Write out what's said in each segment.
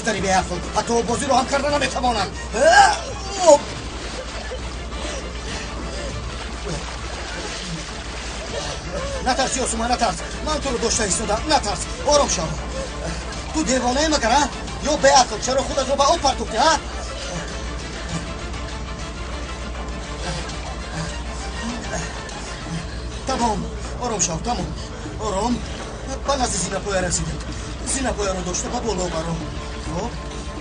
دختری به عقل، حتی بازی رو هم کردن نمیتوانند. نترس یاسوما، نترس. من تو رو داشته ایستادم. نترس، آرام شو. تو دیوانه مگر ها؟ یا به عقل چرا خودت رو به آب پرتوکتی ها؟ تمام، آرام شو، تمام. آرام. من از زینه پایه رسیدم. زینه پایه رو داشته با بالا برام. خب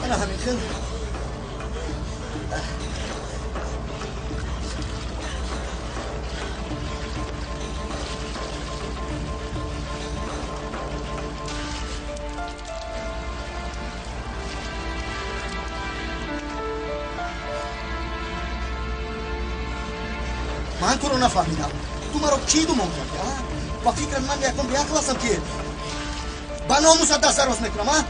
انا همین خیلی من تو رو نفهمیدم. تو مرا کی دومان کردی؟ با فکر من یکم بیعقل هستم که با ناموست دست دراز میکنم ها؟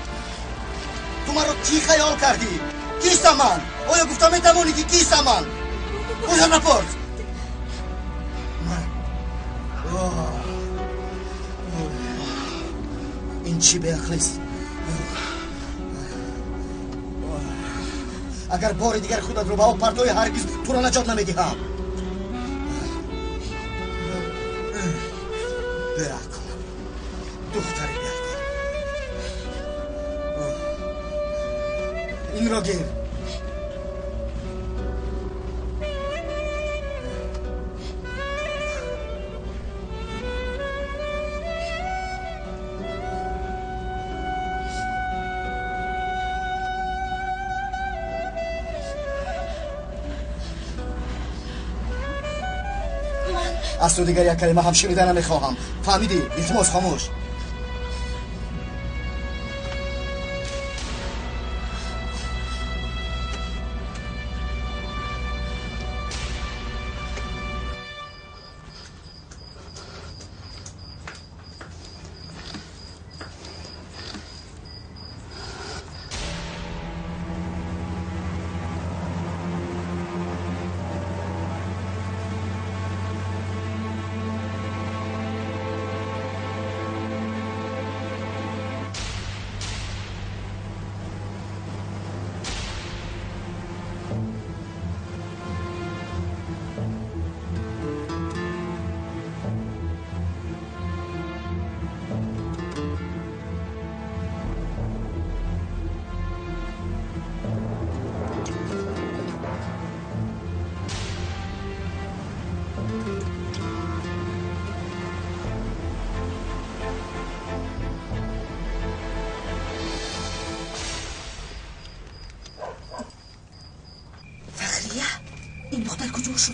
تو مرا کی خیال کردی؟ کیستم من؟ آیا گفتم میتوانی که کیستم من؟ کجا نپرس؟ این چی بیعقلیست؟ اگر بار دیگر خودت رو به آب پرتوی هرگز تو را نجات نمیدهم. بیعقل، دختری بیعقل. این را گیر. از تو دیگر یک کلمه هم شنیدن نمیخواهم. فهمیدی؟ التماس خاموش.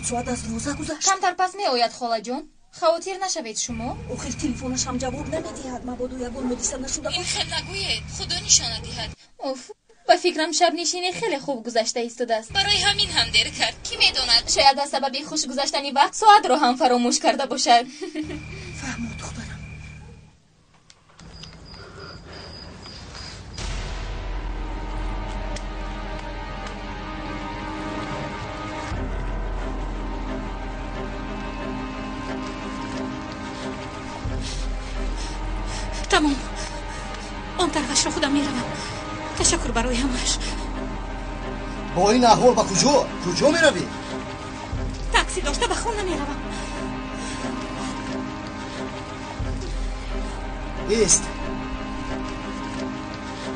ساعت از روزه گذشت. کمتر پس می آید خاله جان. خاطر نشوید شما. آخر تلفنش هم جواب نمیدهد. مبادا یگان مدرسه نشده این خیلی نگوید. خدا نشانه دهد. اوف، به فکرم شب نشینی خیلی خوب گذشته ایستاده است. برای همین هم دیر کرد. کی میداند شاید از سبب خوش گذشتنی وقت ساعت رو هم فراموش کرده باشد. فهمو دخترم. تمام. آن طرفش رو خودم میروم. تشکر برای همش. با این احوال با کجا میروی؟ تاکسی داشته به خونه میروم.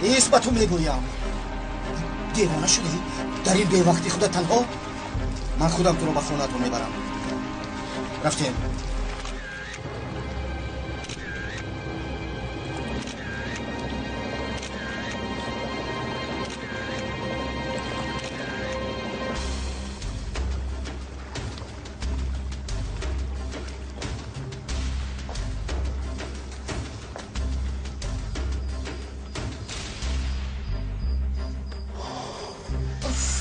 ایست با تو میگویم. دیوانه شدی؟ در این بی وقتی خودت تنها؟ من خودم تو رو به خونه تو میبرم. رفتیم.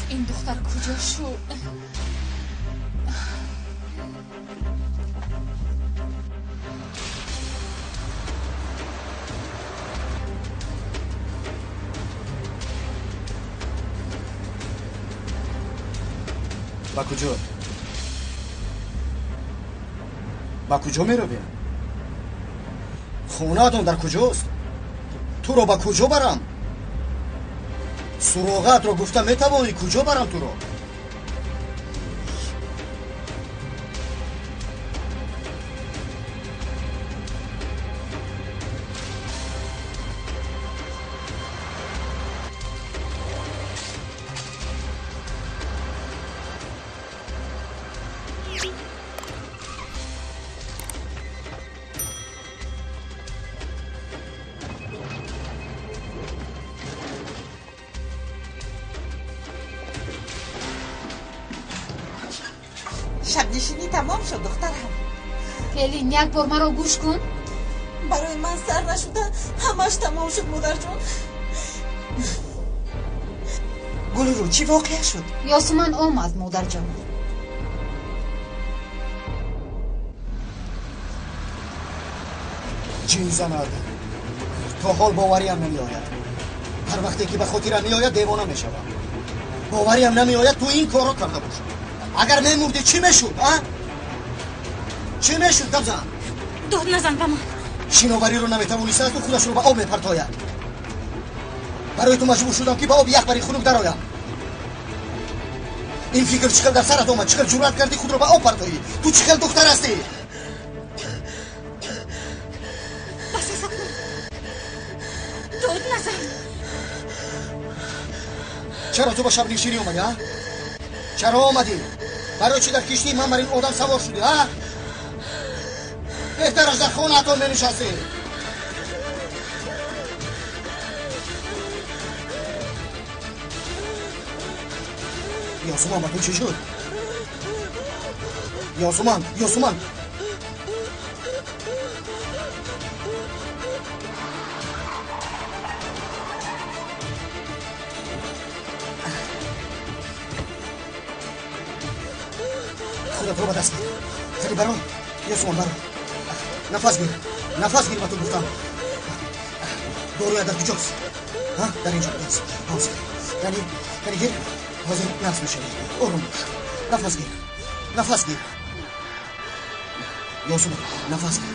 این دختر کجا شد؟ با کجا میروی؟ خونه دون در کجاست؟ تو رو با کجا برم؟ суроғатро гуфта метавонӣ куҷо барам туро? شب‌نشینی تمام شد دخترم. پلین یک بار مرا گوش کن. برای من سر نشده همش تمام شد مادر جون. گلرو چی واقع شد؟ یاسمن آمد مادر جان. جین زند تا حال باوریم نمیآید. هر وقتی که به خاطرم میآید دیوانه میشوم. باوریم نمیآید تو این کارو کرده باشی. اگر میمردی چی میشد؟ چی میشد دبزن؟ داد نزن به من. شیناوری رو نمیتوانست تو خودش رو به آب میپرتاید. برای تو مجبور شدم که به آب یک باری خنک درآیم. این فکر چقدر در سرت آمد؟ چقدر جرأت کردی خود رو به آب پرتایی؟ تو چقدر دختر هستی؟ بس کن. داد نزن. چرا تو با شب نشینی اومدی ها؟ چرا آمدی؟ برای چی در کشتی من بر این آدم سوار شدی ها؟ بهتر از در خانه اتون می نشستی. یاسومان با تو چی شد؟ یاسومان خودت رو به دست گیر. خیلی برو یاسومان برو. نفس گیر با تو گفتم. داروی در کجاست؟ در اینجا بس. پاس یعنی گیر. حاضر نفس میشه. آروم باش. نفس گیر. یاسومان نفس گیر.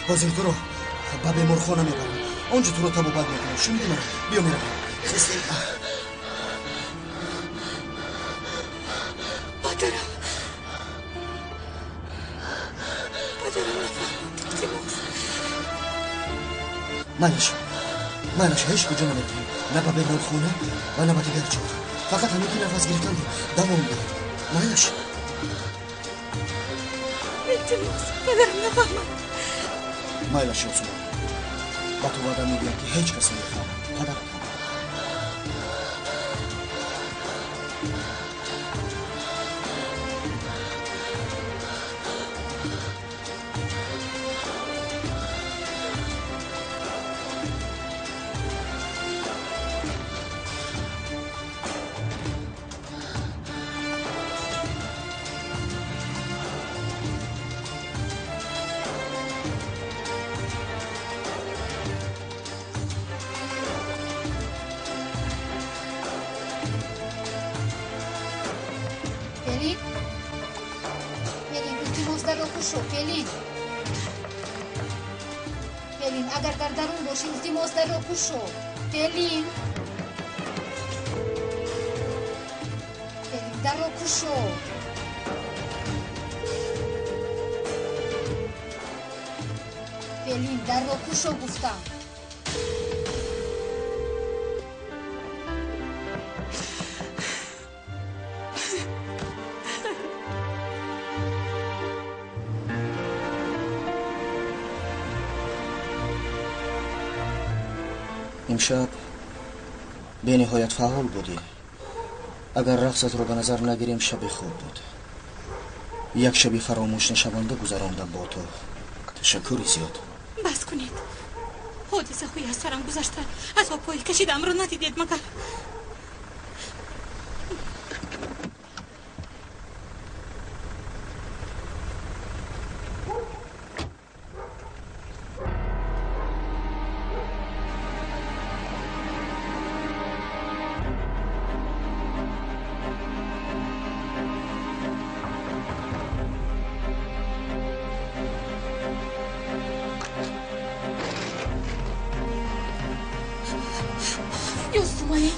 حاضر تو رو به بیمارخانه میبرم. اونجا تو رو تب و بد میکنم. چی میدونم؟ بیا میرم. خسته پدرم منش هیچ کجا نمیتونی. نه به بیمارخانه و نه به دیگر جا. فقط همین که نفس گرفتن دوام بیار. منش التماس پدرم نفهمد. مایلش یاسومان با تو وعده میدیم که هیچ کسی نمیفهمد. پدرم پلین اگر در درون باشی التماس در را گوش شو. پلین در را گوش شو. پلین در را گوش شو گفتم. امشب به نهایت فعال بودی. اگر رقصت رو به نظر نگیریم شب خوب بود. یک شبی فراموش نشونده گذراندم با تو. تشکری زیاد. بس کنید. حادثه خوی از سرم گذشته. از پای کشیدم رو ندیدید مگر؟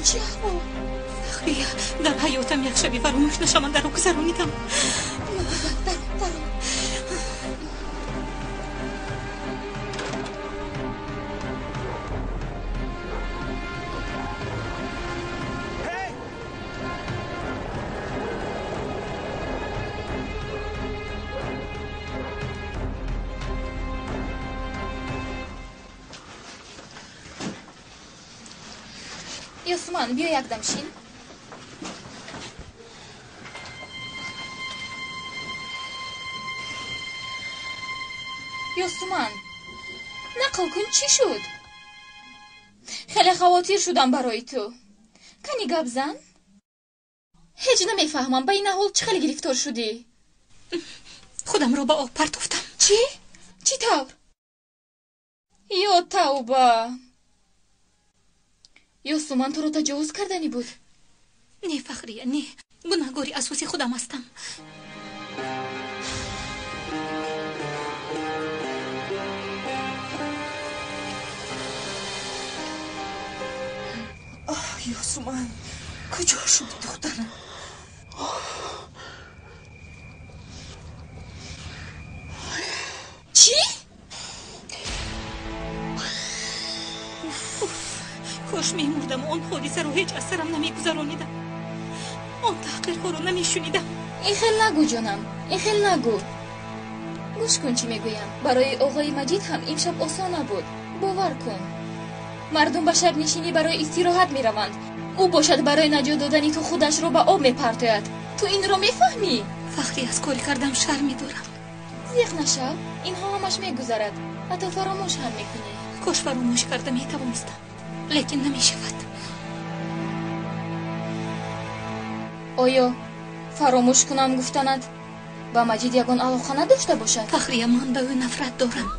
این چی احوال؟ فخریه در حیاتم یک شبی فراموش نشه من در رو گذرانیدم. در یاسمان بیا یک دم شین. یاسمان نقل کن چی شد؟ خیلی خواطر شدم برای تو. کنی گپ زن؟ هیچ نمیفهمم با این حال چه خیلی گرفتار شدی؟ خودم رو با آب پرتافتم. چی؟ چی طور؟ یا توبه. یاسمان تو رو تجاوز کردنی بود؟ نه فخریه نه، گناهکاری اساسی خودم هستم. یاسمان کجا شدی دخترم؟ چی؟ کاش میمردم و آن حادثه رو هیچ از سرم نمیگذرانیدم. آن تحقیرها رو نمیشنیدم. این خیل نگو جانم، این خیل نگو. گوش کن چی میگویم. برای آقای مجید هم این شب آسان نبود. باور کن مردم به شب نشینی برای استراحت میروند. او باشد برای نجات دادن تو خودش رو به آب میپرتاید. تو این رو میفهمی؟ فخری از کاری کردم شرم میدارم. زیق نشو، اینها همش میگذرد. حتی فراموش هم میکنی. کاش فراموش کرده میتوانستم، لیکن نمیشود. آیا فراموش کنم گفتنت با مجید یگان علاقه نداشته باشد؟ فخریه من به او نفرت دارم.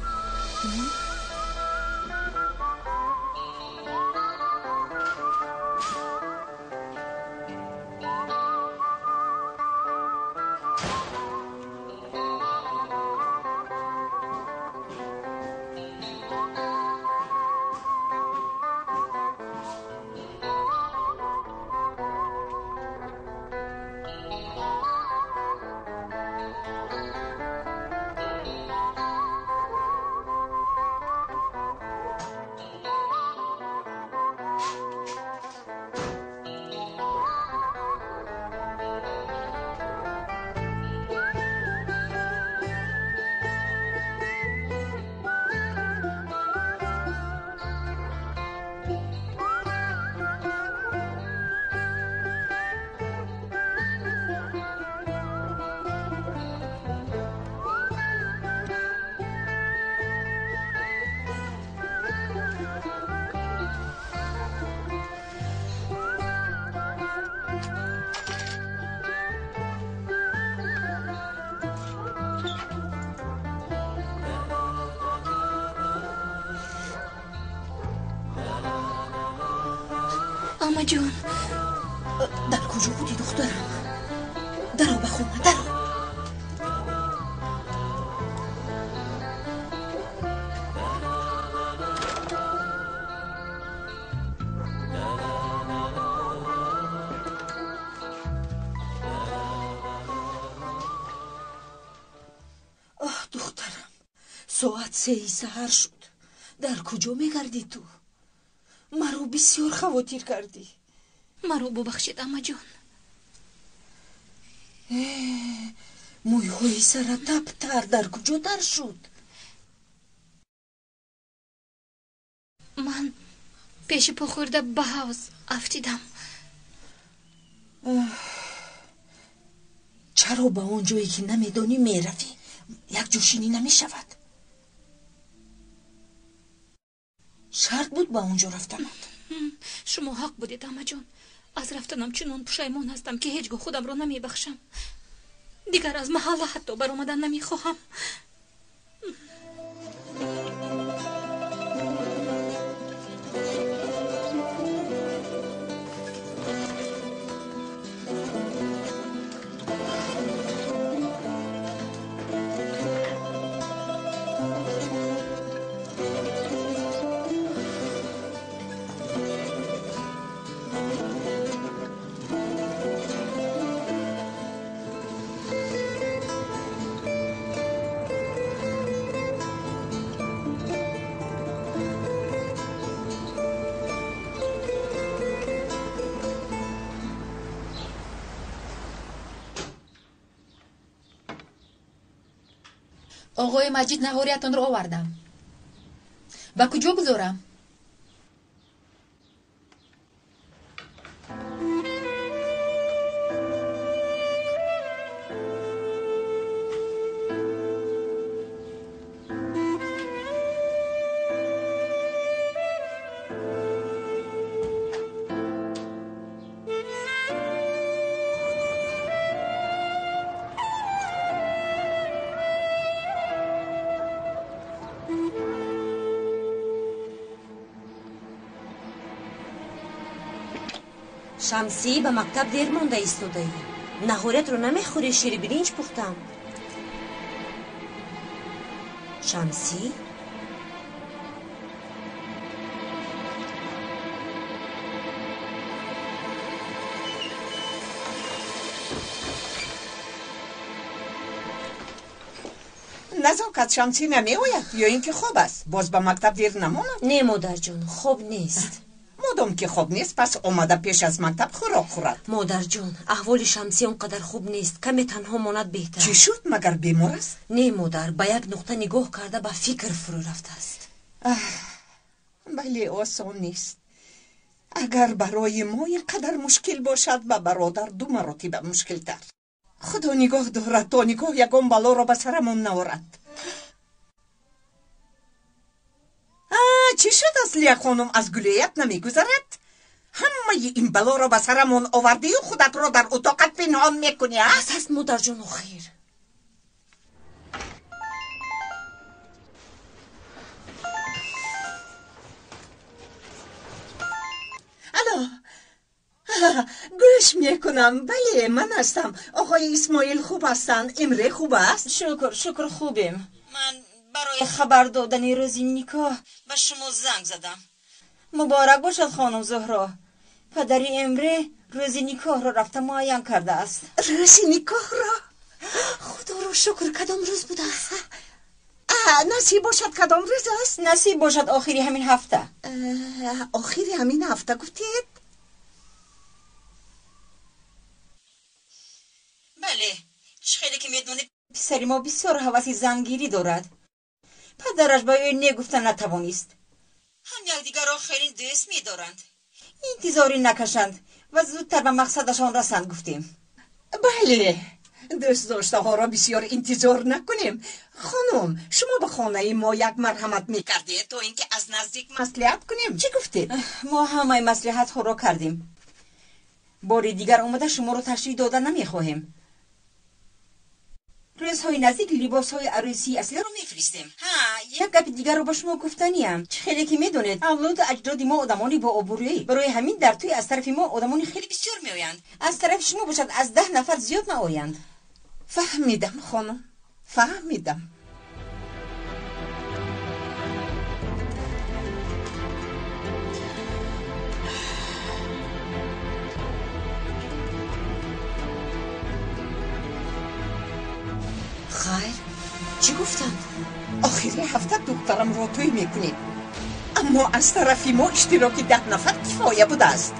اما جون در کجا بودی دخترم؟ درو بخونه درو. دخترم ساعت 3 سحر شد. در کجا میگردی تو؟ مرا بسیار خواطر کردی. مرا ببخشید اما جون. مویهای سر تر در کجا در شد؟ من پیش پا خورده به حوض افتیدم. چرا به اون جایی که نمیدانی میروی؟ یک جوشینی نمیشود. شرط بود با اونجا رفتنت. شما حق بودید اما جون. از رفتنم چنان پشیمان هستم که هیچگاه خودم رو نمیبخشم. دیگر از محله حتی برآمدن نمیخواهم. آقای مجید نهاریتان را آوردم. با کجا گذارم؟ شمسی به مکتب دیر مونده ایستاده. نهارت رو نمیخوری؟ شیر برنج پختم. شمسی؟ نزاکت شمسی نمی آید یا اینکه خوب است؟ باز به مکتب دیر نماند؟ نه مادر جون، خوب نیست. مادام که خوب نیست پس اومده پیش از مکتب خوراک خورد. مادر جون، احوال شمسی اونقدر خوب نیست. کمی تنها ماند بهتر. چی شد؟ مگر بیمار است؟ نه مادر، به یک نقطه نگاه کرده به فکر فرو رفته است. ولی آسان نیست. اگر برای ما اینقدر مشکل باشد به برادر 2 مراتب مشکل تر. خدا نگاه دارد تا نگاه یگان بلا را به سرمون نورد. چی شد اصلیه خانم؟ از گلویت نمیگذرد؟ همه این بلا را به سرمون آوردی و خودت را در اتاقت پنهان میکنی؟ است مادر جون خیر. الو، گوش میکنم. بله من هستم. آقای اسماعیل خوب هستن؟ امره خوب است؟ شکر خوبیم. من برای خبر دادن روز نکاح به شما زنگ زدم. مبارک باشد خانم زهرا. پدر امره روز نکاح را رفته معین کرده است. روز نکاح را؟ خدا را شکر. کدام روز بوده است؟ نصیب باشد کدام روز است؟ نصیب باشد آخری همین هفته. آخری همین هفته گفتید؟ بله. خیلی که میدونید پسری ما بسیار حواسی زنگیری دارد. پدرش با او نگفتن نتوانست. هم یکدیگر را خیلی دوست می‌دارند. انتظاری نکشند و زودتر به مقصدشان رسند گفتیم. بله، دوست داشته ها را بسیار انتظار نکنیم. خانم، شما به خانه ما یک مرحمت میکردید تا اینکه از نزدیک مصلحت کنیم. چی گفتید؟ ما همه مصلحت ها را کردیم. باری دیگر اومده شما را تشریح دادن نمیخواهیم. روزهای نزدیک لباس های عروسی اصلی رو میفرستیم. یک گپ دیگر رو با شما گفتنیم. خیلی که میدونید اولاد و اجداد ما آدمانی با آبرویی. برای همین در توی از طرف ما آدمانی خیلی بسیار میآیند. از طرف شما باشد از 10 نفر زیاد نآیند. فهمیدم خانم، فهمیدم. خیر، چی گفتن؟ آخری هفته دخترم را توی میکنیم، اما از طرف ما اشتراکی 10 نفر کفایه بوده است.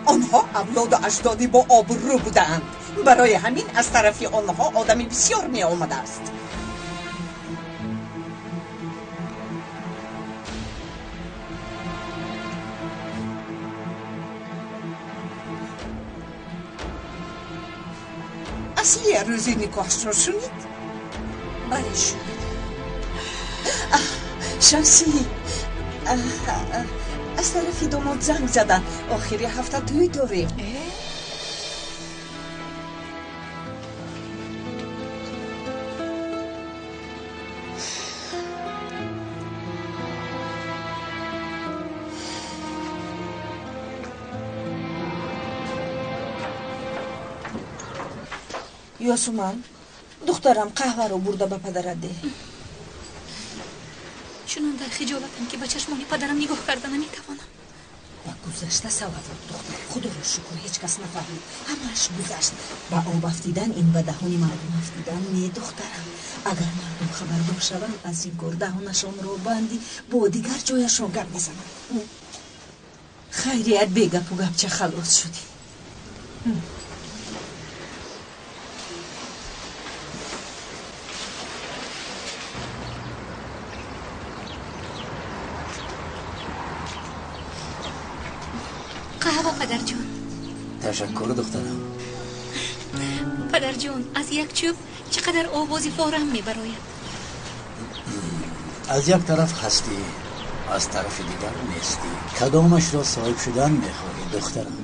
آنها اولاد و اجدادی با آبرو بودند. برای همین از طرف آنها آدمی بسیار می آمده است. اصلی روزی نکاحش را شنید؟ بله شنید. شمسی، از طرف داماد زنگ زدن آخری هفته توی داریم. یاسومان، دخترم قهوه رو برده به پدرت ده. چنان در خجالتم که به چشمان پدرم نگاه کردن نمیتوانم. و گذشته سواد دختر، خدا رو شکر هیچ کس نفهمید. همش گذشت. با آب افتیدن این به دهان مردم افتیدن. نه دخترم، اگر مردم خبردار شوند از این کار دهانشان رو بندی با دیگر جایشان گپ میزنند. خیریت بگپ و گپ چه خلاص شدی. شب پدر جان. تشکر دخترم. پدر جان از یک چوب چقدر آوازی فارم میبراید. از یک طرف هستی، از طرف دیگر نیستی. کدامش را صاحب شدن میخواهی دخترم؟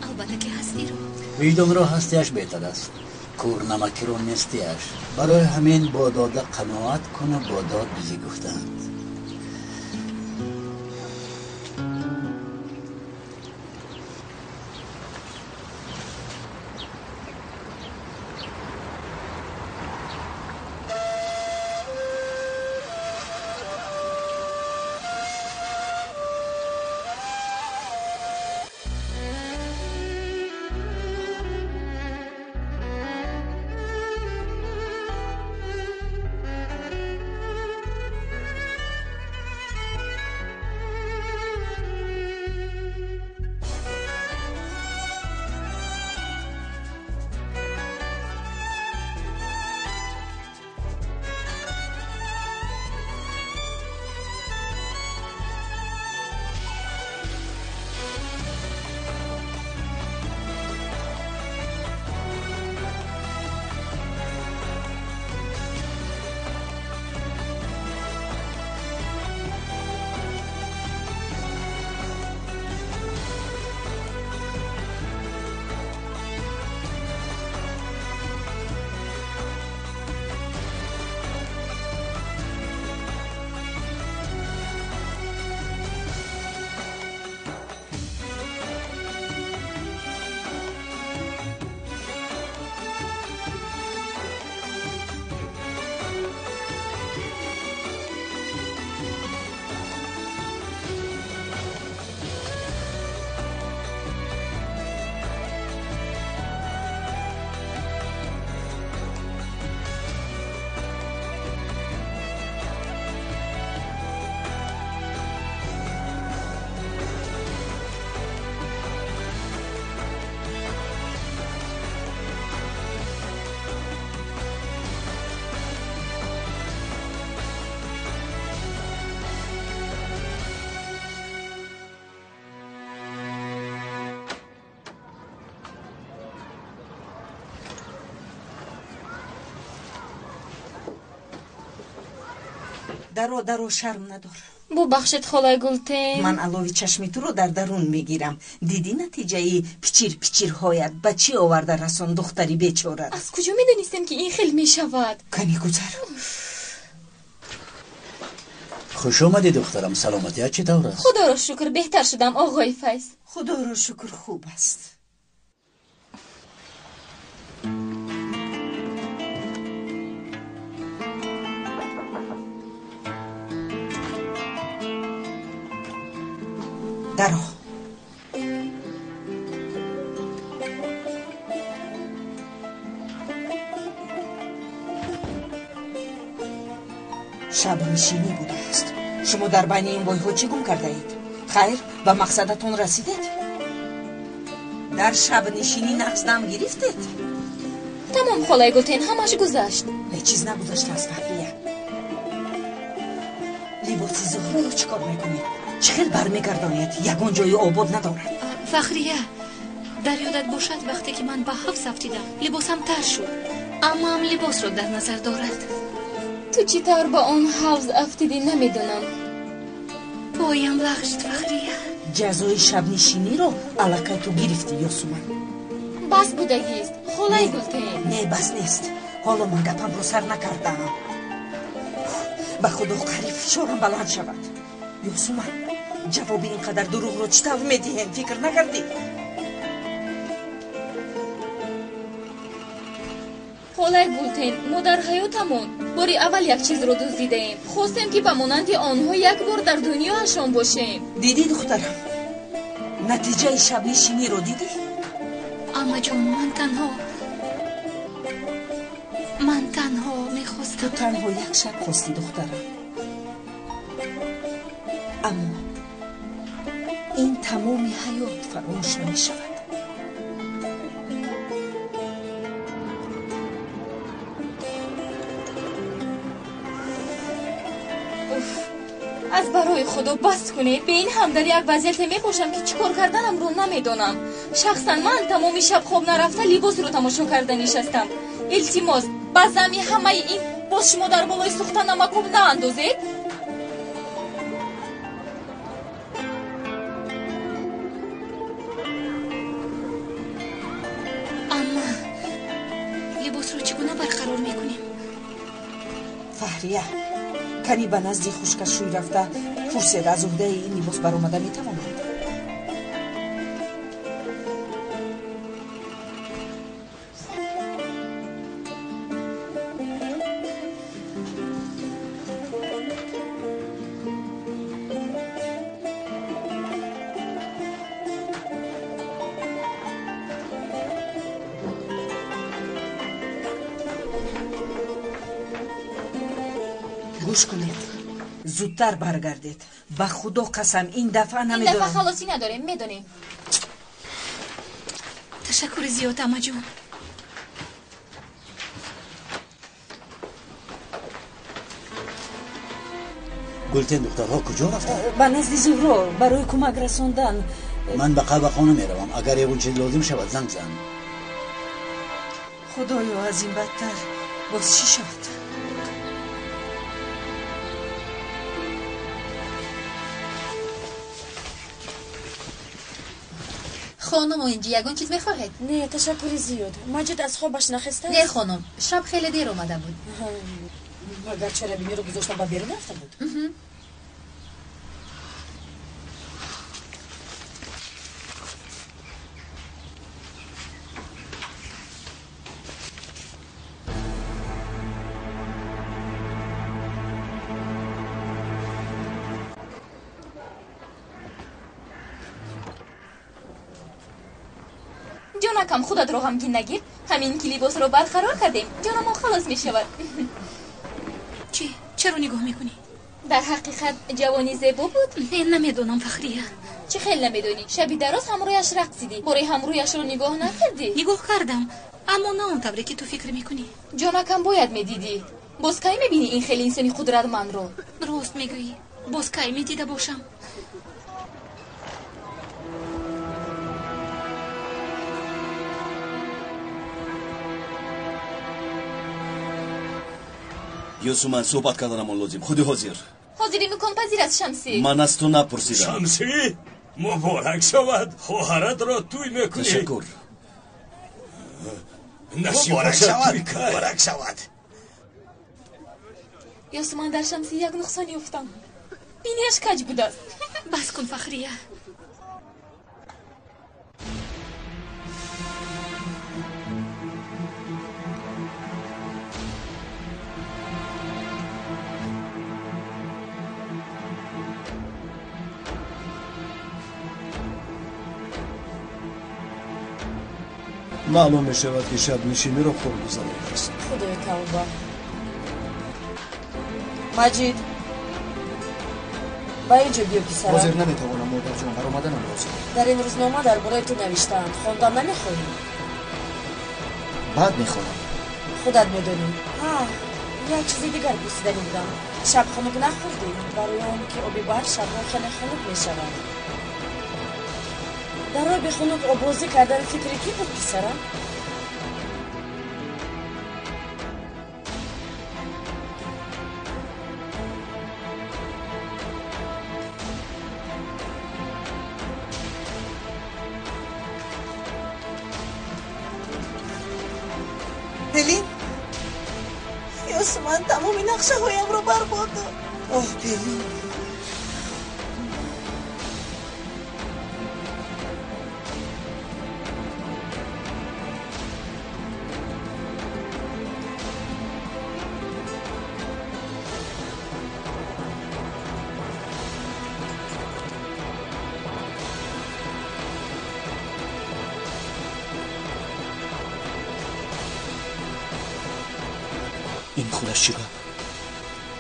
البته که هستی رو. وجدان را هستیش بهتر است، کور نمکی را نیستیش. برای همین با داده قناعت کن و با داد بیزی گفتند. درو شرم ندار. ببخشید خالای گلتین. من علاوه چشمی تو رو در درون میگیرم. دیدی نتیجه پیچیرهایت به چی آورده رسان دختری بیچاره؟ از کجا میدونستیم که این خیلی میشود؟ کنی گذر. خوش آمدی دخترم. سلامتیت چطور است؟ خدا را شکر بهتر شدم آقای فیض. خدا را شکر خوب است. درو شب نشینی بوده است. شما در بین این بایها چی گم کرده اید؟ خیر به مقصدتون رسیدید؟ در شب نشینی نقص دم گرفتید؟ تمام خالای گلتین همش گذشت. نه چیز نگذشت از فهریه. لباسی زهره رو چیکار میکنید؟ چخیل برمیگردانید؟ یگان جای آباد ندارد. فخریه در یادت باشد وقتی که من به حفظ افتیدم لباسم تر شد، اما هم لباس رو در نظر دارد. تو چی طور با اون حفظ افتیدی نمیدونم. پایم لغشت فخریه. جزای شب نشینی رو علاقه تو گرفتی یاسومن. بس بودگیست خالای گلتین. نه بس نیست. حالا من گپم رو سر نکردم. به خدا قریب فشارم بلند شود. یاسومن جواب اینقدر دروغ رو چطور میدهیم؟ فکر نکردی؟ خالای گلتین ما در حیاتمون باری اول یک چیز رو دزدیده ایم. خواستیم که به مانند آنها یک بار در دنیا هشان باشیم. دیدی دخترم؟ نتیجه شب نشینی رو دیدی؟ اما جان من تنها میخواستم. تو تنها یک شب خواستی دخترم، اما این تمام حیات فراموش نمی شود. از برای خدا بس کنید. به این هم در یک وضعیت میباشم که چیکار کردنم رو نمیدونم. شخصا من تمامی شب خواب نرفته لباس رو تماشا کرده نشستم. التماس بازمی همه این باز شما در بالای سوختن نمکوب ناندازید. اما لباس رو چگونه برقرار میکنیم؟ فهریه کنی به نزدی خوشکشوی رفته پرسید از عهده این لباس بر آمده میتواند. گوش کنید زودتر برگردید. به خدا قسم این دفعه این نمیدونم. دفعه خلاصی نداریم میدونیم. تشکر زیاد اما جون. گلتن دخترها کجا رفتن؟ به نزد زهرا برای کمک رساندن. من به قهوه خانه میروم. اگر یه چیز لازم شود زنگ زن. خدایا از این بدتر باز چی شد؟ خانم و اینجا یگون چیز میخواهید؟ نه تشکر زیاد. مجید از خوابش نخسته؟ نه خانم شب خیلی دیر اومده بود. اگر چرا بینی رو گذاشتم با بیرون رفته بود. جانکم خودت رو غمگین نگیر. همین که لباس رو برقرار کردیم جانم خلاص می شود. چی؟ چرا نگاه میکنی؟ در حقیقت جوانی زیبا بود. نه نمیدونم فخریه. چه خیلی نمیدونی؟ شبی دراز همرویش رقصیدی. برای همرویش رو نگاه نکردی؟ نگاه کردم اما نه اون طوری که تو فکر میکنی. جانکم باید میدیدی. باز کی میبینی این خیلی انسانی قدرتمند رو؟ درست میگویی. باز کی میدیده باشم. یوسو من صحبت کردنم لازم. خودی حاضر. حاضری میکن پذیر از شمسی. من از تو نپرسیدم. شمسی مبارک شود. خواهرت را توی میکنی. تشکر. مبارک شود. مبارک شود. یوسو من در شمسی یک نقصانی افتم. بینیش کج بود است. بس کن فخریه. معلوم می شود که شب نشینی را خوب گذراندید است. خدای توبه. مجید با اینجا بیا پسرم. حاضر نمیتوانم مادر جان. بر آمدنم لازم. در این روزنامه درباره تو نوشتند. خواندن نمیخواهی؟ بعد میخوانم. خودت میدونی. یک چیزی دیگر پرسیده بودم. شب خنک نخوردی؟ برای آن که آبی بر شبها خیلی خنک میشود. در آب خنک آبازی کردن فکری کی بود پسرم؟ پلین یوسف من تمامی نقشه هایم رو برباد داد. اوه پلین این خودش چی بود؟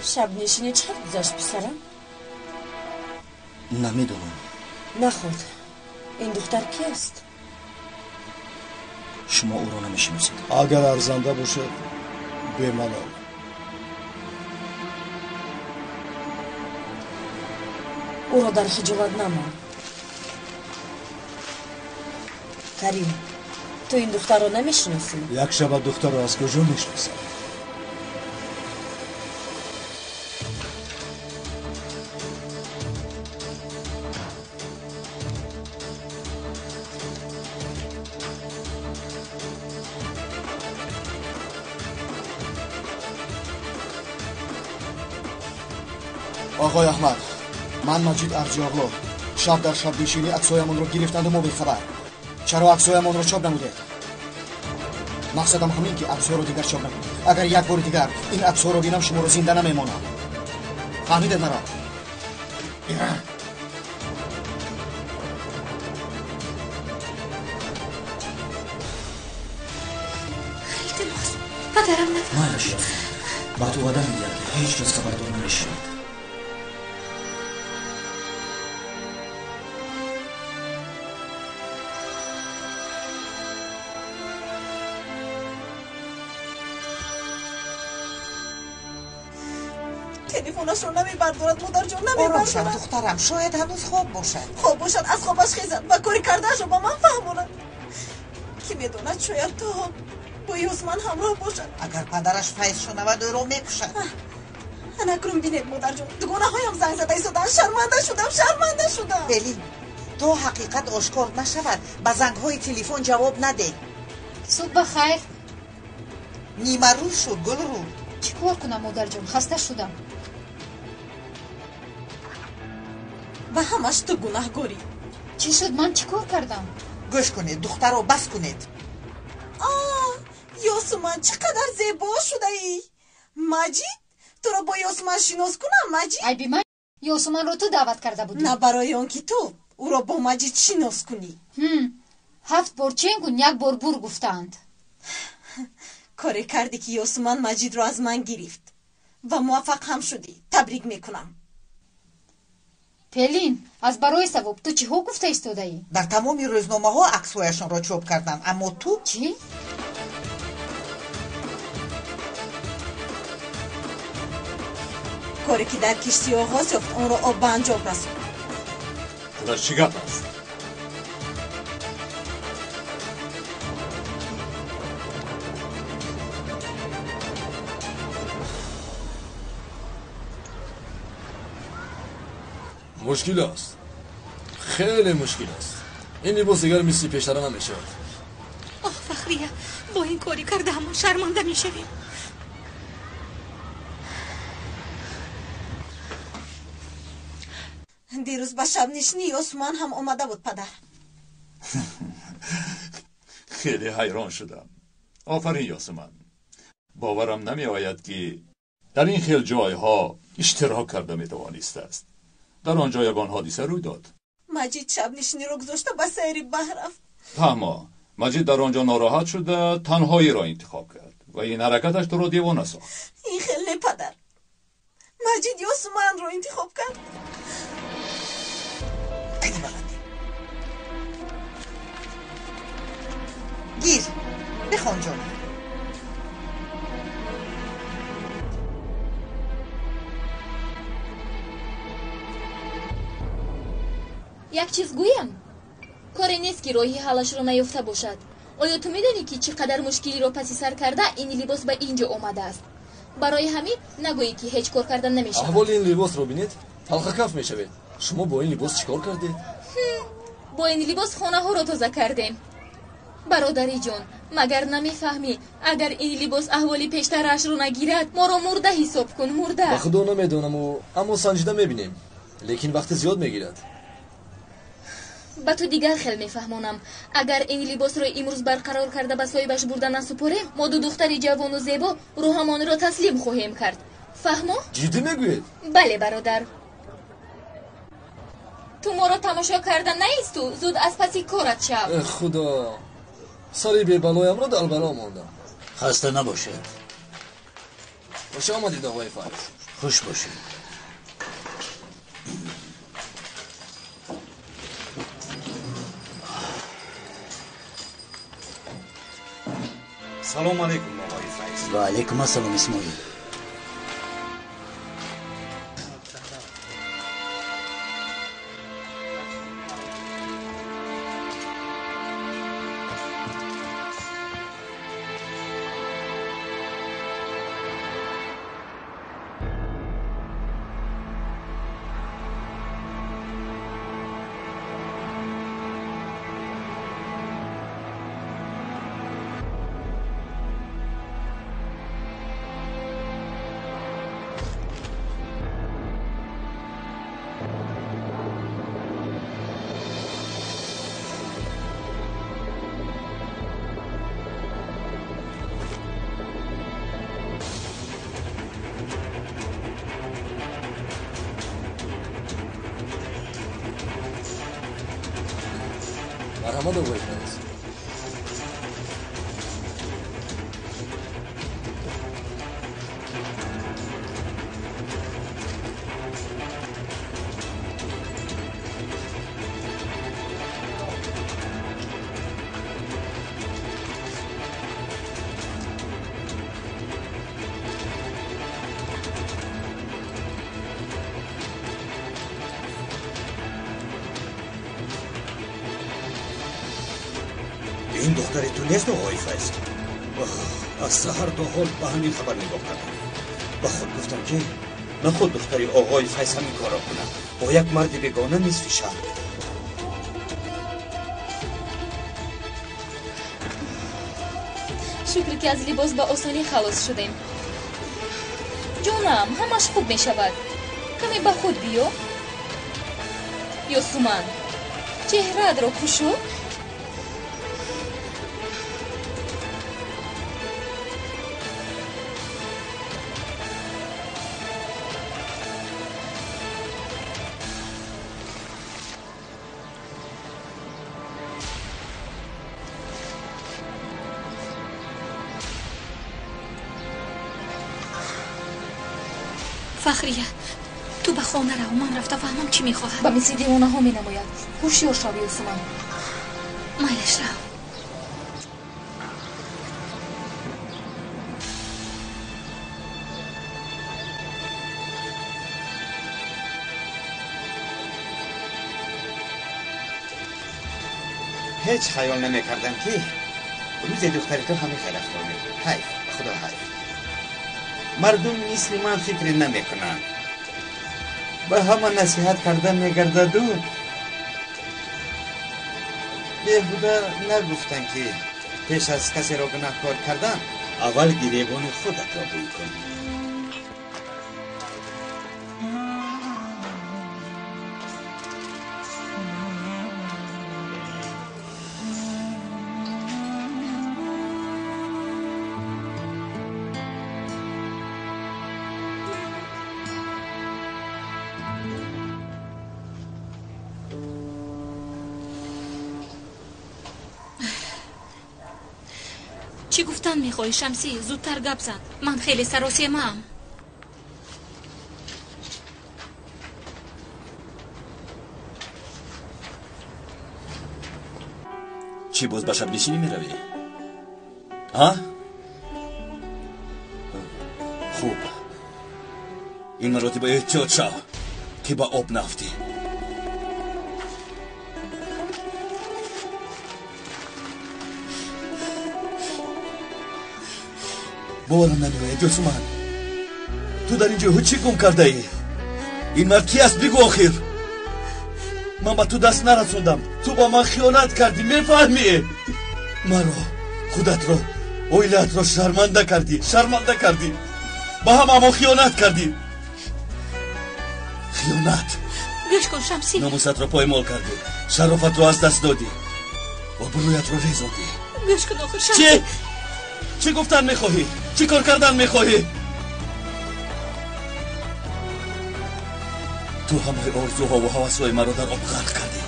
شب نشینی چقدر گذشت پسرم؟ نمیدونم. نخورد. این دختر کیست؟ شما او را نمیشناسید. اگر ارزنده باشد به من او را در خجالت نمان. کریم، تو این دختر را نمیشناسی؟ یک شب دختر را از کجا میشناسم؟ آقای احمد، من مجید ارجیاغلو. شب در شب نشینی عکسایمان را گرفتند و ما بیخبر. چرا عکسایمان را چاپ نمودید؟ مقصدم همین که عکس‌ها را دیگر چاپ نکنید. اگر یک بار دیگر این عکس‌ها را بینم شما را زنده نمیمانم. فهمیدید مرا؟ التماس پدرم نفهم. مالش با تو وعده می‌دهم هیچ کس خبردار نمی‌شود. تلفنش رو نمیبردارد مادر جان، نمیبردارد. دخترم شاید هنوز خواب باشد. خواب باشد از خوابش خیزد و کاری کردهش رو با من فهموند. کی میدوند شاید تو هم با یوسمان همراه باشد. اگر پدرش فیض شنود او رو میکشد. انکرم بینید مادر جان، دگونه هایم زنگ زده ایستادن. شرمنده شدم. بلی تو حقیقت آشکار نشود با زنگ های تلفن جواب نده. صبح بخیر. نیمه روز شد گل رو. چیکار کنم مادر جان؟ خسته شدم. و همش تو گناهگاری. چی شد؟ من چیکار کردم؟ گوش کنید دختر رو بس کنید. یوسمان چقدر زیبا شده ای. مجید تو رو با یوسمان شناس کنم. مجید ای بی من یوسمان رو تو دعوت کرده بودی. نه برای آن که تو او را با مجید شناس کنی. 7 بار چنگ و 1 بار بور گفتند. کاری کردی که یوسمان مجید رو از من گرفت و موفق هم شدی. تبریک میکنم. پلین از برای ثواب تو چی ها گفته ایستاده ای؟ در تمام روزنامه ها عکسهایشان را چاپ کردم، اما تو چی؟ کاری که در کشتی آغاز یافت اون رو آب به انجام رسوند. خودش چی گپ است؟ مشکل است، خیلی مشکل است. این لباس دیگر مثل پیشتر نمیشه. آه فخریه، با این کاری کرده همون شرمنده میشویم. دیروز به شب نشینی یوسمان هم اومده بود پدر. خیلی حیران شدم. آفرین یاسمن. باورم نمی آید که در این خیل جایها اشتراک کرده می توانسته است. در آنجا یگان حادثه روی داد. مجید شب نشینی رو گذاشته به سیر بحر رفت. اما مجید در آنجا ناراحت شده تنهایی را انتخاب کرد و این حرکتش تو را دیوانه ساخت. این خیلی پدر. مجید یوسمان رو انتخاب کرد. خیلی بلندی. گیر بخوان جان. یک چیز گویم، کاری نیست که راهی حلش رو نیفته باشد. آیا تو میدانی که چقدر مشکلی رو پسی سر کرده این لباس به اینجا آمده است؟ برای همین نگویی که هیچ کار کردن نمیشه. احوال این لباس رو بینید؟ تلخ کف میشوید. شما با این لباس چیکار کردید؟ با این لباس خانه ها رو تازه کردیم. برادری جان، مگر نمیفهمی اگر این لباس احوالی پیشترش رو نگیرد ما رو مرده حساب کن. مرده. به خدا نمیدونم اما سنجیده میبینیم، لیکن وقت زیاد میگیرد. با تو دیگر خیلی میفهمونم اگر این لباس رو امروز برقرار کرده به صاحبش برده نسپاریم ما دو دختر جوان و زیبا روحمان را تسلیم خواهیم کرد. فهمو؟ جدی میگوید؟ بله برادر. تو ما را تماشا کردن نیستو، زود از پسی کارت شو. خدا، سری بی بلایم را در بلا ماندم. خسته نباشید. خوش آمدید آقای فایز. خوش باشید. سلام علیکم آقای فیض. و علیکم السلام اسماعیل. آمد آقای فیض. این دختری تو نیست آقای فیض؟ از سحر تا حال به همین خبر نگاه کردم. با خود گفتم که نه خود دختری آقای فیض همین کارا کنم با یک مرد بگانه نصف شهر. شکر که از لباس با آسانی خلاص شدیم. جانم همش خوب می شود. کمی با خود بیو. یوسومان چهره‌ات را پوشو. فخریه تو به خانه رو من رفته فهمم چی میخواهد. با مثل دیوانه ها می نماید. هوشیار شو یوسومان. مایلش رو. هیچ خیال نمیکردم که روز دختری تو همین خیر رفتار میکنه. حیف خدا حیف. مردم مثل من فکر نمیکنن. به همه نصیحت کردن میگردد و بیهوده نگفتن که پیش از کسی را گناهکار کردن اول گریبان خودت را بوی کن. چی گفتن میخوای شمسی؟ زودتر گپ زن. من خیلی سراسیمه ام. چی باز به شب نشینی میروی؟ ها؟ خوب این مراتب احتیاط شو که با آب نفتی. باورم نمیآید یوسومان. تو در اینجا چی گم کرده ای؟ این مرد کی است بگو آخر. من با تو دست نرسوندم. تو با من خیانت کردی میفهمی؟ مرا خودت رو اویلت رو شرمنده کردی. با همه خیانت کردی. خیانت. گوش کن شمسی. ناموست رو پایمال کردی. شرافت رو از دست دادی. و برویت رو ریزاندی. گوش کن آخر شمسی. چی گفتن میخواهی؟ چی کار کردن میخواهی؟ تو همه آرزوها و هوس‌های مرا در آب غرق کردی.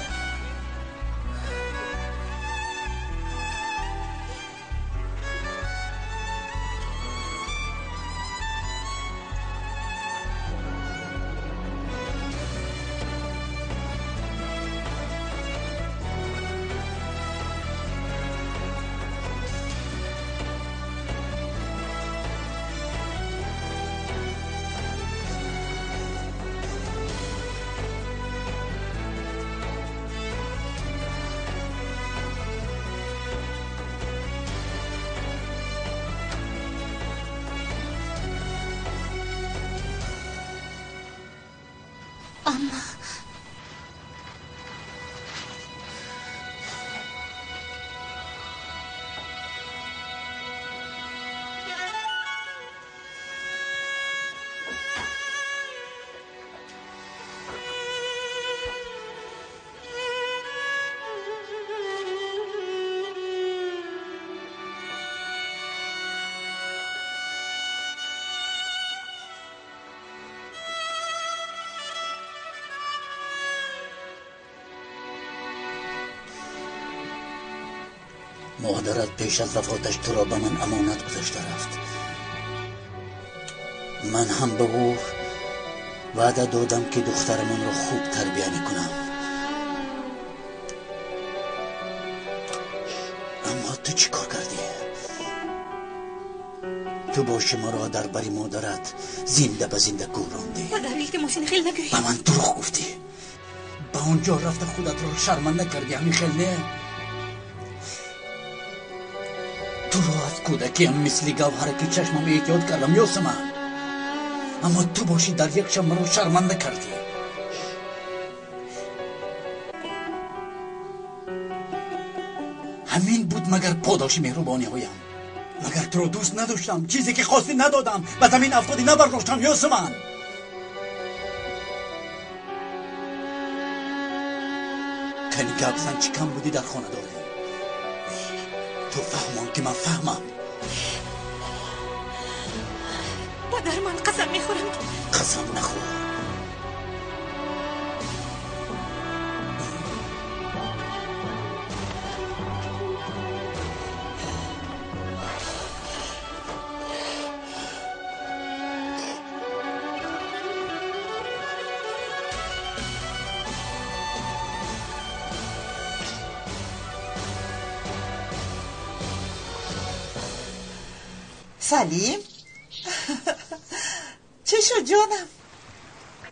اما مادرت پیش از وفاتش تو را به من امانت گذاشته رفت. من هم به او وعده دادم که دخترمان را خوب تربیت میکنم. اما تو چی کار کردی؟ تو با شما را در بری مادرت زنده به زنده گوراندی. پدر التماس خیلی نگویی. به من دروغ گفتی. به اونجا رفته خودت را شرمنده کردی. همین خیلی نه؟ تو را از کودکی هم مثل گوهر که چشمم احتیاط کردم یاسمن، اما تو باشی در یک شب رو شرمنده کردی. همین بود مگر پاداش مهربانی هایم؟ مگر تو رو دوست نداشتم؟ چیزی که خواستی ندادم، به زمین افتادی نبرداشتم یاسمن. کنی که ابزن چی کم بودی در خانه داری؟ تو فهمان که من فهمم. پدر من قسم میخورم. قسم نخور. سلیم چه شد جانم؟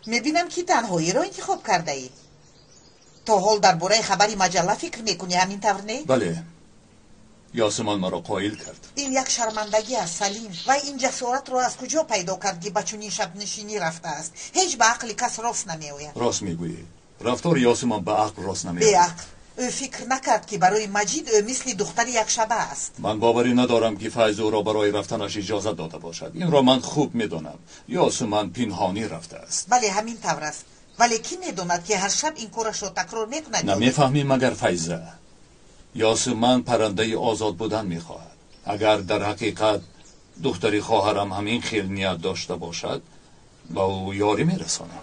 میبینم که تنهایی رو انتخاب کرده ای. تا حال درباره خبری مجله فکر میکنی همین طور نه؟ بله، یاسمان مرا قایل کرد. این یک شرمندگی است سلیم. و این جسارت رو از کجا پیدا کردی به چنین شب نشینی رفته است؟ هیچ به عقل کس راست نمیآید. راست میگویی. رفتار یاسمان به عقل راست نمیآید. به عقل او فکر نکرد که برای مجید او مثل دختر یک شبه است. من باوری ندارم که فیض او را برای رفتنش اجازه داده باشد. این را من خوب میدانم. یاسمان پنهانی رفته است. بله همین طور است. ولی کی میداند که هر شب این کارش را تکرار میکند؟ نمیفهمی مگر فیضه؟ یاسمان پرنده آزاد بودن میخواهد. اگر در حقیقت دختری خواهرم همین خیل نیت داشته باشد با او یاری میرسانم.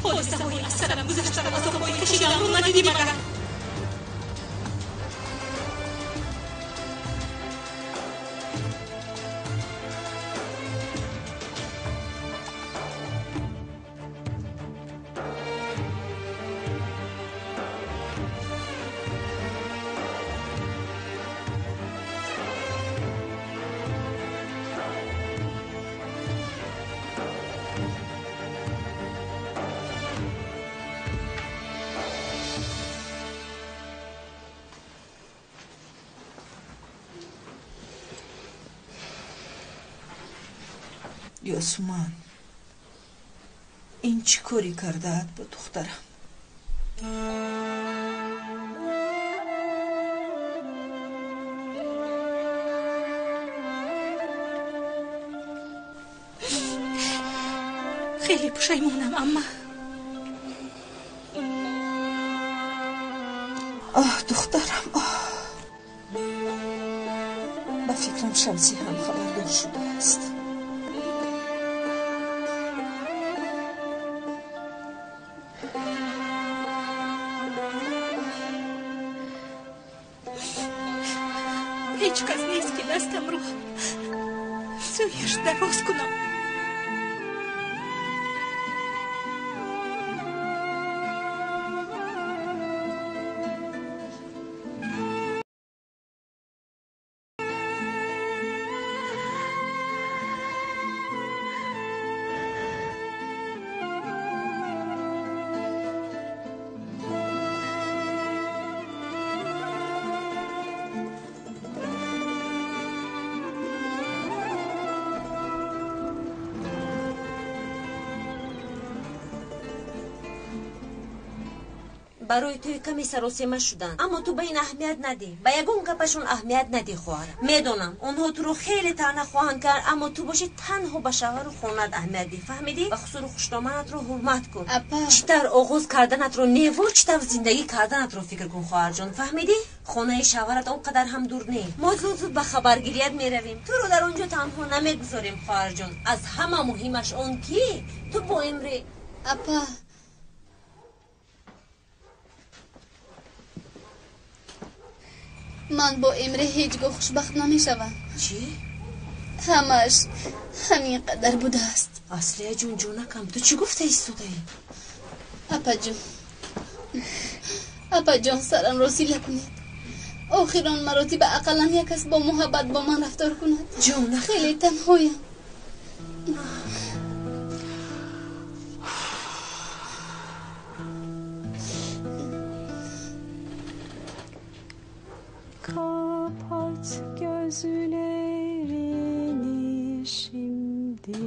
حادثه های از سرم گذشته و عذاب‌های کشیدم رو ندیدی مگر؟ یاسمان این چی کاری کرده با دخترم؟ خیلی پشیمونم اما دخترم به فکرم شمسی هم خبردار شده است. هیچ کس نیست که دستم رو سویش دراز کنم. برای توی کمی سراسیمه شدن، اما تو به این اهمیت ندی، به یگون گپشون اهمیت ندی. خواهرم میدونم اونها تو رو خیلی تنها خواهند کرد، اما تو باشی تنها به شوهر و خونت اهمیت دی، فهمیدی؟ و خصوص خوشنامت رو حرمت کن. چتر آغاز کردنت رو نیو، چتر زندگی کردنت رو فکر کن خواهر جان، فهمیدی؟ خانه شوهرت اونقدر هم دور نی. ما زود به خبرگیریت میرویم، تو رو در اونجا تنها نمیگذاریم خواهر جان. از همه مهمش اون کی تو با امری. اپا من با امره هیچگاه خوشبخت نمیشوم. چی؟ همش همین قدر بوده است. اصلیه جون جونکم تو چی گفته ایستوده ای؟ اپا جان سرم را سیله کنید. آخران مراتب اقلا یک کس با محبت با من رفتار کند. جون خیلی تنهایم. Kapat gözlerini şimdi,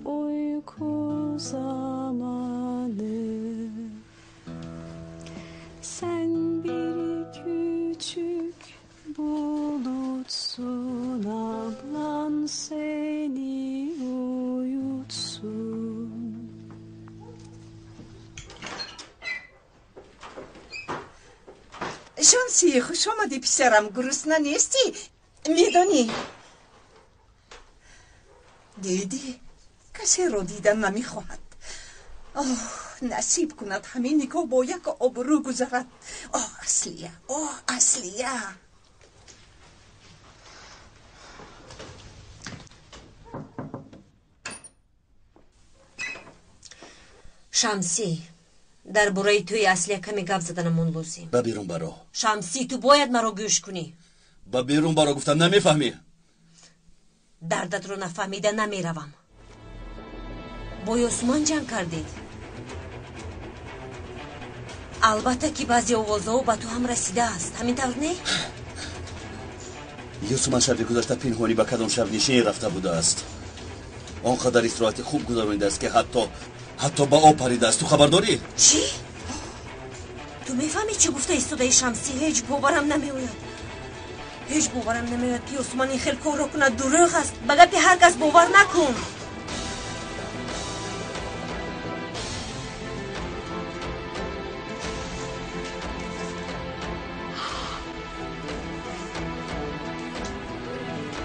uyku zamanı. Sen bir küçük bulutsun, ablan seni uyutsun. شانسی خوش آمدی پسرم، گرسنه نیستی؟ میدانی دیدی کسی رو دیدن نمیخواهد. نصیب کند همین نگاه با یک آبرو گذرد. اصلیه اصلیه. شمسی در برای توی اصلیه کمی گپ زدنمون لازم. با بیرون برو. شمسی تو باید مرا گوش کنی. با بیرون برو گفتم، نمیفهمی؟ دردت رو نفهمیده نمیروم. با یوسمان جنگ کردید. البته که بعضی آوازها به تو هم رسیده است، همین طور نه؟ یوسمان شب گذشته پنهانی به کدام شب نشین رفته بوده است. آنقدر استراحت خوب گذرانیده است که حتی با آب پریده است. تو خبر داری؟ چی؟ تو میفهمی چی گفته ایستاده شمسی؟ هیچ باورم نمیآید. هیچ باورم نمیآید که عثمان این خیلی کار را کنه. دروغ است. به گپ هر کس باور نکن.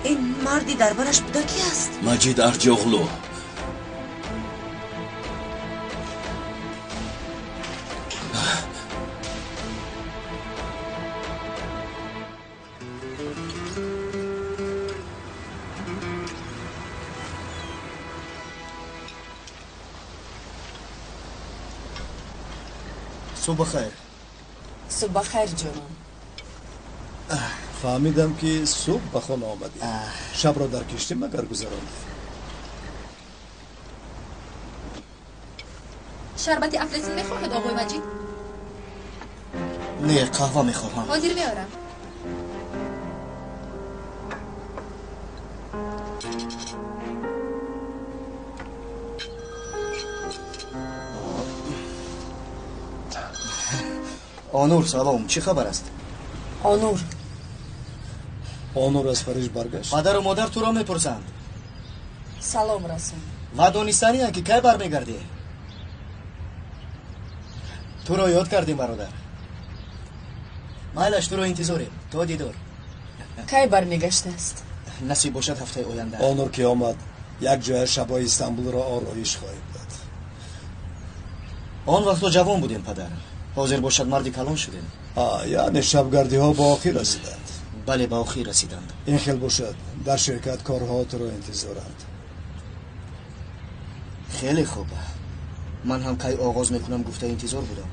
این مردی دربارش بوده کی است؟ مجید ارجاغلو. صبح خیر. صبح خیر جانم. فهمیدم که صبح به خانه آمدی. شب را در کشتی مگر گذراندی؟ شربت افلسین میخواهد آقای مجید؟ نه قهوه میخواهم. حاضر بیارم. آنور سلام، چی خبر است؟ آنور از فرش برگشت. مادر و مادر تو را میپرسند. سلام رسان. و دانستانی که کی برمیگردی؟ تو را یاد کردیم برادر. مایلش تو را انتظاریم. تا دیدار. کی برمیگشته است؟ نصیب باشد هفته آینده. آنور که آمد یک جای شبای استانبول را آرایش خواهیم داد. آن وقت تو جوان بودیم پدر. حاضر باشد مردی کلان شدیم. یعنی شبگردی ها با آخر رسیدند. بله با آخر رسیدند. این خیلی باشد در شرکت کارها تو را انتظارند. خیلی خوب. من هم کی آغاز میکنم گفته انتظار بودم.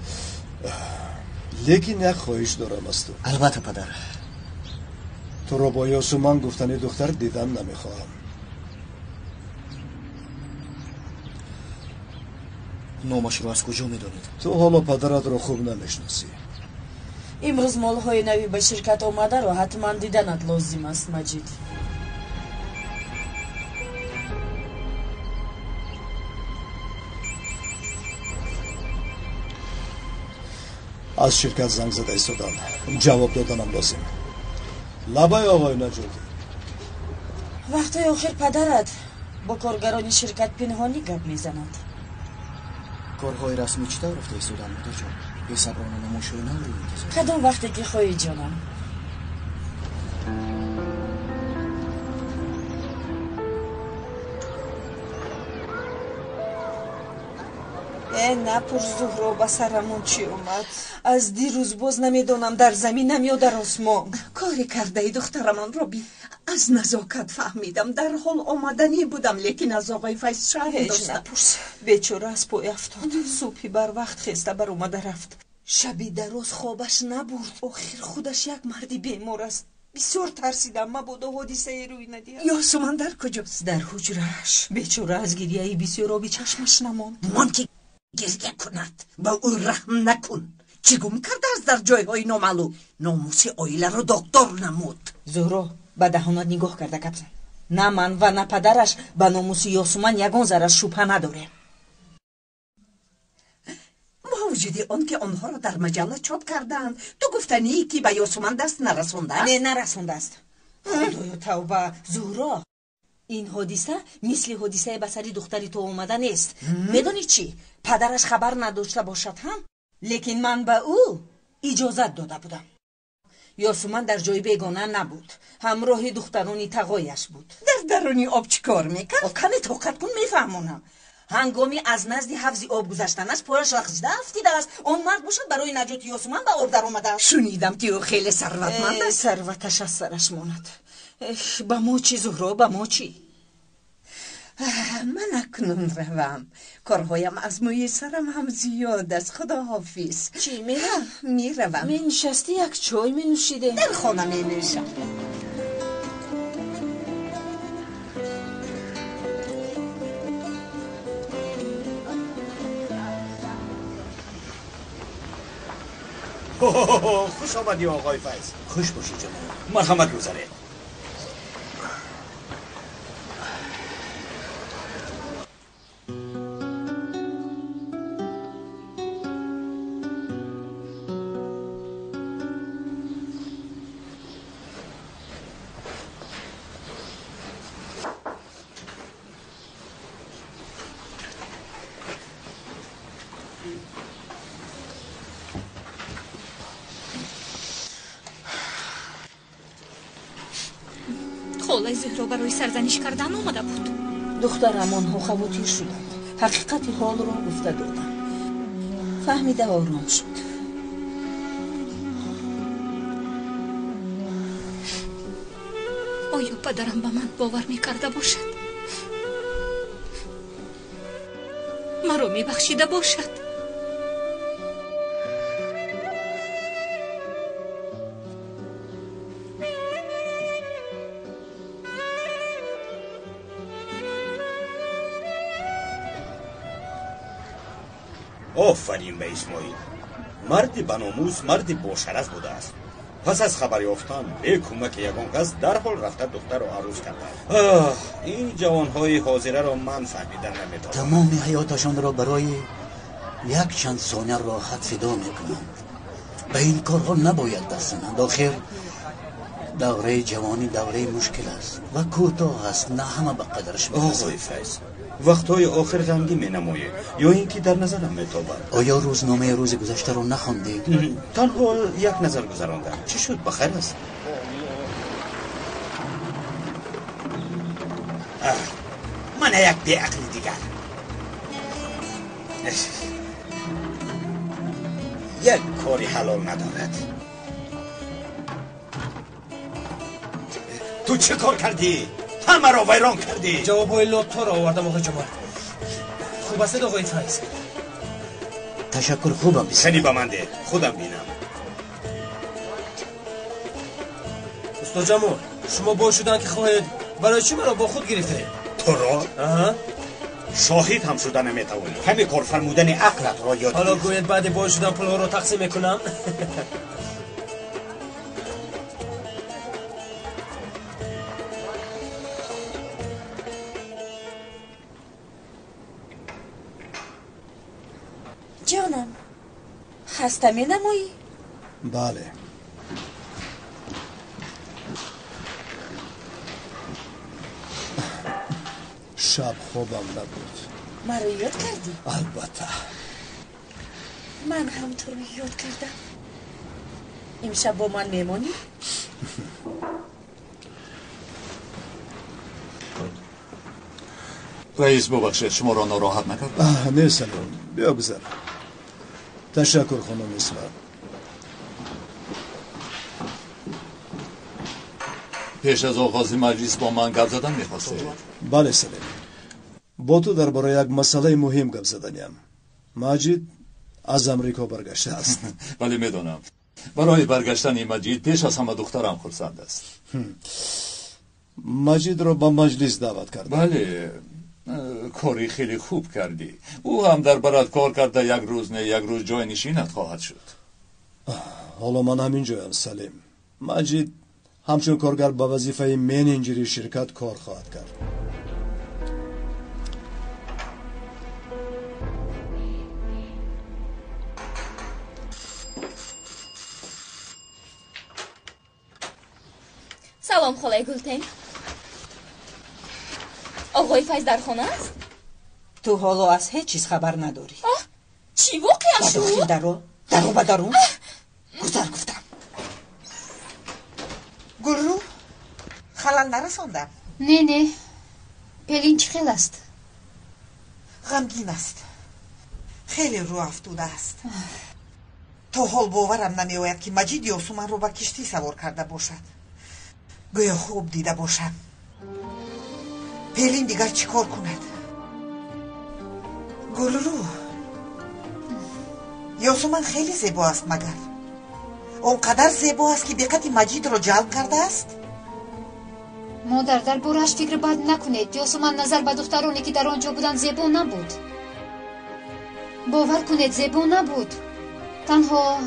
لیکن یک خواهش دارم از تو. البته پدر. تو را با یاسومان گفتنی دختر دیدن نمیخواهم. نامش رو از کجا میدونید؟ تو حالا پدرت را خوب نمیشناسی. امروز مالهای نوی به شرکت آمده رو حتما دیدنت لازم است مجید. از شرکت زنگ زده ایستادن. جواب دادنم لازم. لبای آقای نجاتی. وقتی آخر پدرت با کارگران شرکت پنهانی گپ میزند. کارهای رسمی چی طور رفته ایستادن مادر جان؟ به صبرانه نماشوی نموری انتظار. کدام وقتی که خواهی جانم؟ نپور زهرا به سرمون چی اومد؟ از دیروز باز نمیدونم در زمینم یا در آسمان. کاری کرده ای دخترمان رابی. از نزاکت فهمیدم در حال آمدنی بودم، لیکن از آقای فیض شرم داشتم. نپرس. بیچاره از پای افتاد. صبحی بر وقت خسته بر اومده رفت. شبی دراز خوابش نبرد. آخر خودش یک مردی بیمار است. بسیار ترسیدم مبادا حادثه روی ندید. یاسمن در کجاست؟ در حجرش. بیچاره از گریه بسیار آبی چشمش نماند. مان که گریه کند با او رحم نکن. چگونه کرده از در جایهای نامعلوم ناموس عائله را دکتر نمود. زهرا به دهانت نگاه کرده گپ زن. نه من و نه پدرش به ناموس یاسمن یگان ذره شبهه نداریم. با وجود آن که آنها را در مجله چاپ کردند، تو گفتنی که به یاسمن دست نرسونده؟ نه نرسونده است. خدایا توبه. زهرا این حادثه مثل حادثه به سری دختری تو اومده نیست. میدونی چی؟ پدرش خبر نداشته باشد هم، لیکن من به او اجازت داده بودم. یاسمن در جای بیگانه نبود، همراه دخترانی تقایش بود. در درونی آب چی کار میکرد؟ کمی طاقت کن میفهمونم. هنگامی از نزد حوض آب گذشتنش پایش لغزیده افتیده است. آن مرد باشد برای نجات یاسمن به آب در آمده. شنیدم که او خیلی ثروتمند است. ثروتش از سرش ماند. با ما چی زهرا؟ با ما چی؟ من اکنون روم. کارهایم از موی سرم هم زیاد است. خدا حافظ. چی میرم؟ میروم. می نشستی یک چای می نوشیده؟ در خانه می نوشم. خوش آمدی آقای فیض. خوش باشی جناب. مرحمت گذاره. خالای زهرا برای سرزنش کردن آمده بود. دخترم آنها خواطیر شدند. حقیقت حال را گفته دادم. فهمیده آرام شد. آیا پدرم به من باور میکرده باشد؟ مرا میبخشیده باشد؟ آفرین به اسماعیل. مرد بناموس، مرد باشرف بوده است. پس از خبر یافتن به کمک یگان کس در حال رفته دختر را عروس کرده. این جوانهای حاضره را من فهمیدن نمیتونم. تمام حیاتشان را برای یک چند ثانیه راحت فدا میکنند. به این کارها نباید دستند. آخر دوره جوانی دوره مشکل است و کوتاه است. نه همه به قدرش میرسند. آقای فیض، وقتهای آخر رنگی می نمایه یا اینکه در نظرم میتابد. آیا روزنامه روز گذشته رو نخوندید؟ تنها یک نظر گذراندم. چی شد؟ بخیر است؟ من یک بیعقلی دیگر. یک کاری حلال ندارد. تو چه کار کردی؟ همه را ویران کردی. جوابای لطفا را آوردم آقای جمال. خوب است آقای فیض. تشکر. خوبم بیست. خیلی به من ده. خودم بینم. استاد جمال، شما با شدن که خواهید برای چی مرا با خود گرفته؟ تو را؟ شاهد هم شدن نمیتوانی. همه کار فرمودن عقلت را یاد حالا گوید بعد با شدن پولها را تقسیم میکنم. جانم خسته می نمایی؟ بله. شب خوابم نبود. من رو یاد کردی؟ البته. من هم تو رو یاد کردم. امشب با من میمانی؟ رئیس ببخشید شما را ناراحت نکردم؟ نه سلام، بیا بذار. تشکر خانم اسمت. پیش از آغاز مجلس با من گپ زدن می‌خواستید؟ بله سلام. با تو درباره یک مسئله مهم گپ زدنیم. مجید از امریکا برگشته است. بله میدونم. برای برگشتن مجید پیش از همه دخترم خرسند است. مجید را با مجلس دعوت کرد. بله، کاری خیلی خوب کردی. او هم در برات کار کرده یک روز نه یک روز جای نشینت خواهد شد. حالا من همین جایم سلیم. مجید همچون کارگر با وظیفه منیجری شرکت کار خواهد کرد. سلام خالای گلتن. آقای فیض در خانه است؟ تو حالا از هیچ چیز خبر نداری. چی واقعا شد؟ بداخل درو با درو گذار گفتم. گلرو خلال نرساندم. نه پلین چی خیل است؟ غمگین است. خیلی رو افتوده است. تا حال باورم نمی آید که مجید یاسومن رو با کشتی سوار کرده باشد. گویا خوب دیده باشم. پلین دیگر چی کار کند؟ گلرو یاسومن خیلی زیبا است مگر؟ اونقدر زیبا است که دقت مجید رو جلب کرده است؟ مادر در بورش فکر بد نکنید. یاسومن نظر به دخترانی که در آنجا بودن زیبا نبود. باور کنید زیبا نبود. تنها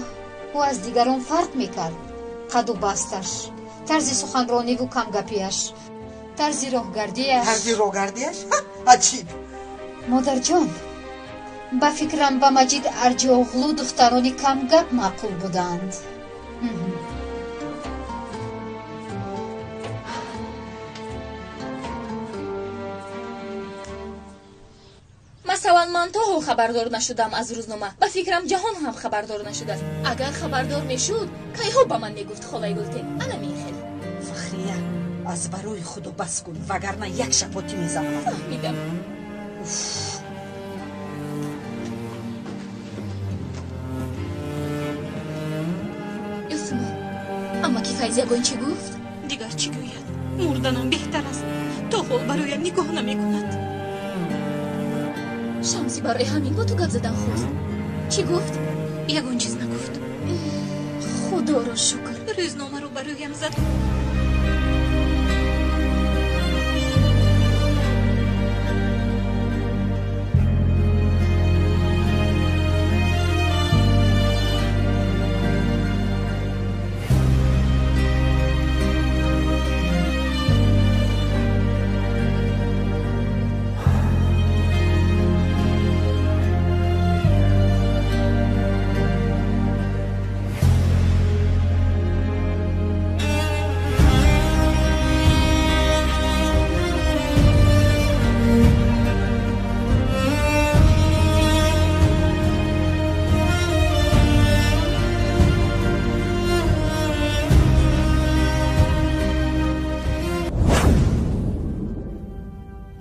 او از دیگران فرق میکرد. قد و بستش، طرز سخنرانی و کم گپیش، طرز راهگردیش. عجیب. مادر جان، با فکرم با مجید ارجی اغلو دخترانی کم گپ معقول بودند. مثلا من تا حال خبردار نشدم از روزنامه. با فکرم جهان هم خبردار نشده است. اگر خبردار میشد کیها با من میگفت خالای گلتن. انا میخل فخریه از برای خودو بس کن وگرنه یک شپاتی میزنم. فهمیدم. یاسومن، اما که فیض یگان چی گفت؟ دیگر چی گوید؟ مردنم بهتر است. تا حال برایم نگاه نمی کند. شمسی برای همین با تو گپ زدن خواست. چی گفت؟ یگان چیز نگفت. خدا را شکر. روزنامه رو برایم زد.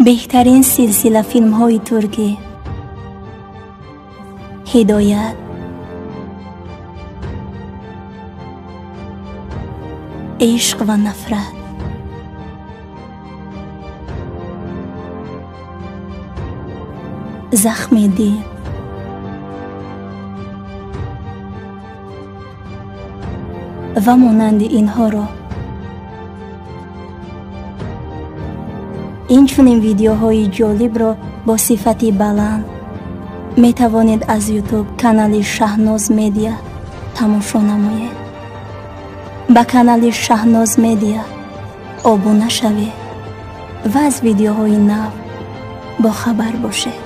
بهترین سلسله فیلم های ترکی، هدایت، عشق و نفرت، زخم دل، و مانند اینها را این چنین ویدیوهای جالب را با صفتی بلند می توانید از یوتیوب کانال شهناز مدیا تماشا نمایید. با کانال شهناز مدیا ابونه شوید و از ویدیوهای نو با خبر باشید.